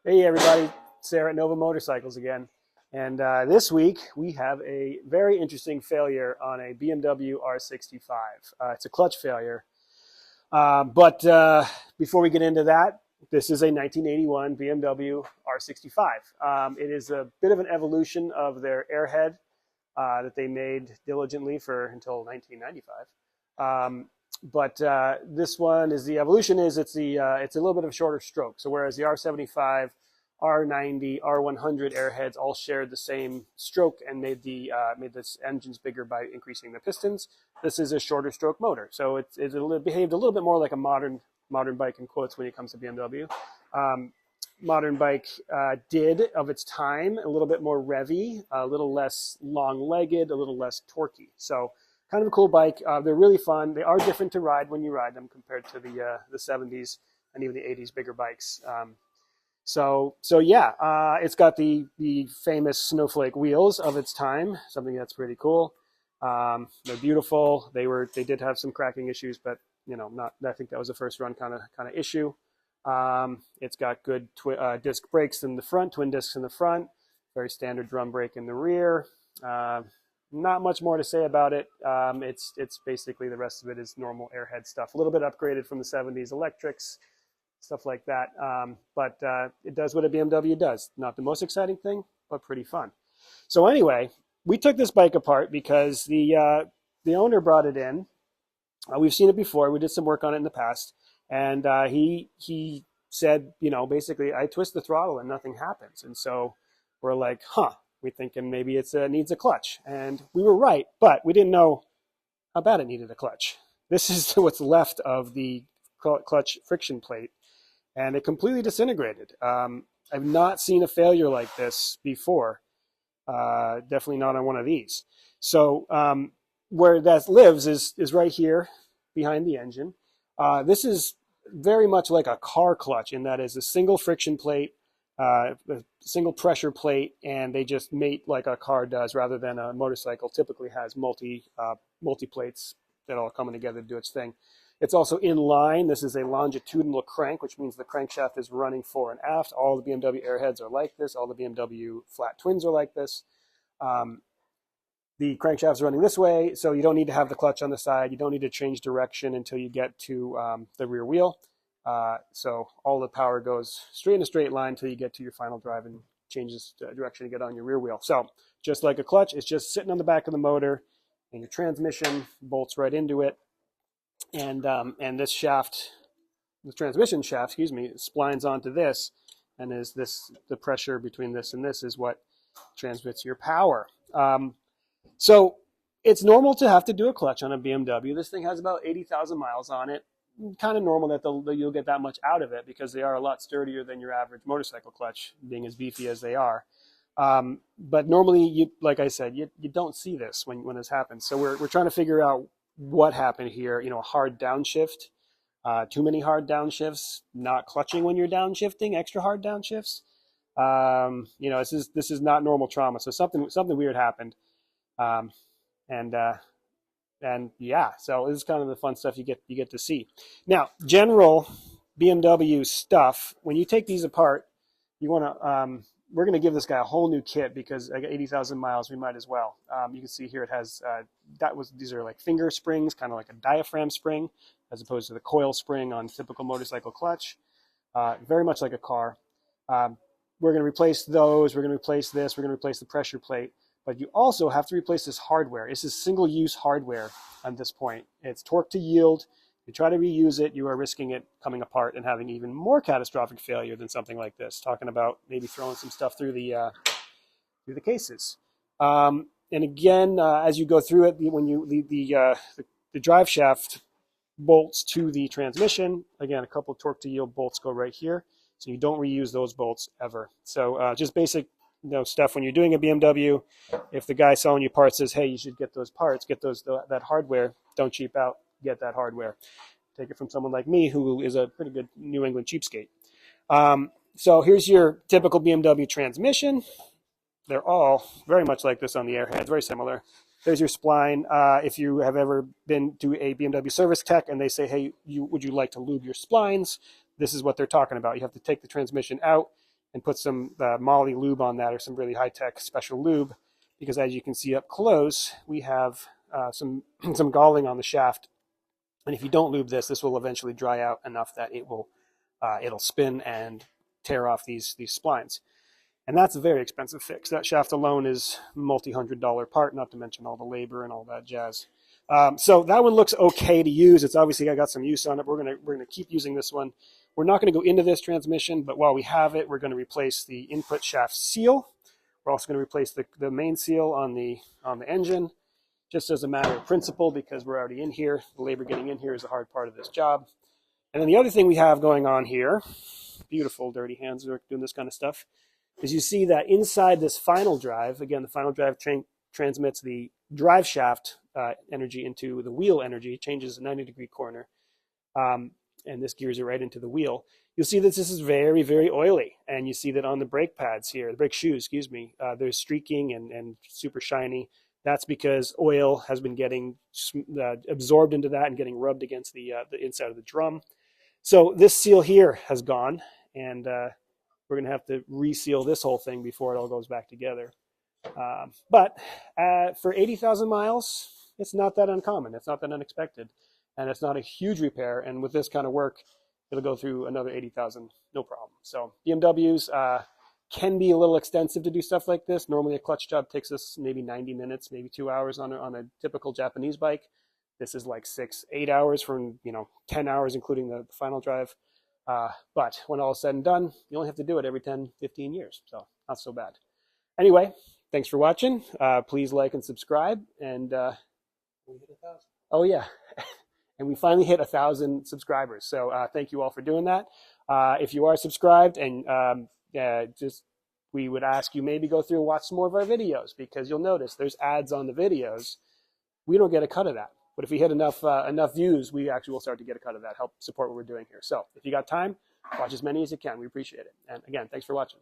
Hey everybody, Sarah at Nova Motorcycles again. And this week we have a very interesting failure on a BMW R65. It's a clutch failure. But before we get into that, this is a 1981 BMW R65. It is a bit of an evolution of their Airhead that they made diligently until 1995. But this one is the evolution is it's a little bit of a shorter stroke. So whereas the R75, R90, R100 Airheads all shared the same stroke and made the engines bigger by increasing the pistons, this is a shorter stroke motor. So it behaved a little bit more like a modern bike in quotes when it comes to BMW. Modern bike did of its time a little bit more revvy, a little less long-legged, a little less torquey. So kind of a cool bike. They're really fun. They are different to ride when you ride them compared to the 70s and even the 80s bigger bikes. So yeah, it's got the famous snowflake wheels of its time, something that's pretty cool. They're beautiful. They did have some cracking issues, but I think that was a first run kind of issue. It's got good disc brakes in the front, twin discs in the front, very standard drum brake in the rear. Not much more to say about it. It's basically the rest of it is normal Airhead stuff, a little bit upgraded from the 70s electrics, stuff like that. But it does what a BMW does. Not the most exciting thing, but pretty fun. So anyway, we took this bike apart because the owner brought it in. We've seen it before. We did some work on it in the past. And he said, basically, I twist the throttle and nothing happens. And so we're like, we're thinking maybe it needs a clutch. And we were right, but we didn't know how bad it needed a clutch. This is what's left of the clutch friction plate. And it completely disintegrated. I've not seen a failure like this before. Definitely not on one of these. So where that lives is right here behind the engine. This is very much like a car clutch in that it's a single friction plate, a single pressure plate, and they just mate like a car does rather than a motorcycle typically has multi plates that all coming together to do its thing. It's also in line. This is a longitudinal crank, which means the crankshaft is running fore and aft. All the BMW Airheads are like this. All the BMW flat twins are like this. The crankshaft is running this way, so you don't need to have the clutch on the side. You don't need to change direction until you get to the rear wheel. So all the power goes straight in a straight line until you get to your final drive and changes direction to get on your rear wheel. So just like a clutch, it's just sitting on the back of the motor, and your transmission bolts right into it. And this shaft, the transmission shaft, splines onto this, and the pressure between this and this is what transmits your power. So it's normal to have to do a clutch on a BMW. This thing has about 80,000 miles on it. Kind of normal that you'll get that much out of it because they are a lot sturdier than your average motorcycle clutch, being as beefy as they are. But normally, like I said, you don't see this when this happens. So we're trying to figure out what happened here. A hard downshift, too many hard downshifts, not clutching when you're downshifting, extra hard downshifts. This is not normal trauma. So something weird happened. And yeah, so this is kind of the fun stuff you get to see. Now, general BMW stuff, when you take these apart, you want to, we're going to give this guy a whole new kit because I got 80,000 miles, we might as well. You can see here it has, these are like finger springs, kind of like a diaphragm spring, as opposed to the coil spring on typical motorcycle clutch. Very much like a car. We're going to replace those, we're going to replace this, we're going to replace the pressure plate. But you also have to replace this hardware. This is single-use hardware at this point. It's torque to yield. If you try to reuse it, you are risking it coming apart and having even more catastrophic failure than something like this. Talking about maybe throwing some stuff through the cases. And again, as you go through it, when the drive shaft bolts to the transmission, again, a couple of torque to yield bolts go right here, so you don't reuse those bolts ever. So just basic stuff when you're doing a BMW. If the guy selling you parts says, hey, you should get those parts, get that hardware, don't cheap out, get that hardware. Take it from someone like me who is a pretty good New England cheapskate. So here's your typical BMW transmission. They're all very much like this on the Airheads, very similar. There's your spline. If you have ever been to a BMW service tech and they say, hey, would you like to lube your splines? This is what they're talking about. You have to take the transmission out and put some Moly lube on that, or some really high-tech special lube, because as you can see up close, we have some galling on the shaft. And if you don't lube this, this will eventually dry out enough that it'll spin and tear off these splines. And that's a very expensive fix. That shaft alone is multi-$100 part, not to mention all the labor and all that jazz. So that one looks okay to use. It's obviously got some use on it. We're gonna keep using this one. We're not going to go into this transmission, but while we have it, we're going to replace the input shaft seal. We're also going to replace the main seal on the engine, just as a matter of principle, because we're already in here. The labor getting in here is a hard part of this job. And then the other thing we have going on here, beautiful dirty hands are doing this kind of stuff, is you see that inside this final drive, again, the final drive transmits the drive shaft energy into the wheel energy, changes the 90-degree corner, and this gears it right into the wheel. You'll see that this is very, very oily, and you see that on the brake pads here, the brake shoes, excuse me, there's streaking and super shiny. That's because oil has been getting absorbed into that and getting rubbed against the inside of the drum. So this seal here has gone, and we're going to have to reseal this whole thing before it all goes back together. But for 80,000 miles, it's not that uncommon. It's not that unexpected, and it's not a huge repair. And with this kind of work, it'll go through another 80,000, no problem. So BMWs can be a little extensive to do stuff like this. Normally a clutch job takes us maybe 90 minutes, maybe 2 hours on a typical Japanese bike. This is like 6-8 hours from 10 hours, including the final drive. But when all is said and done, you only have to do it every 10-15 years. So not so bad. Anyway, thanks for watching. Please like and subscribe. And we hit 1,000. Oh yeah. And we finally hit 1,000 subscribers. So thank you all for doing that. If you are subscribed, and we would ask you maybe go through and watch some more of our videos, because you'll notice there's ads on the videos. We don't get a cut of that. But if we hit enough views, we actually will start to get a cut of that, help support what we're doing here. So if you got time, watch as many as you can. We appreciate it. And again, thanks for watching.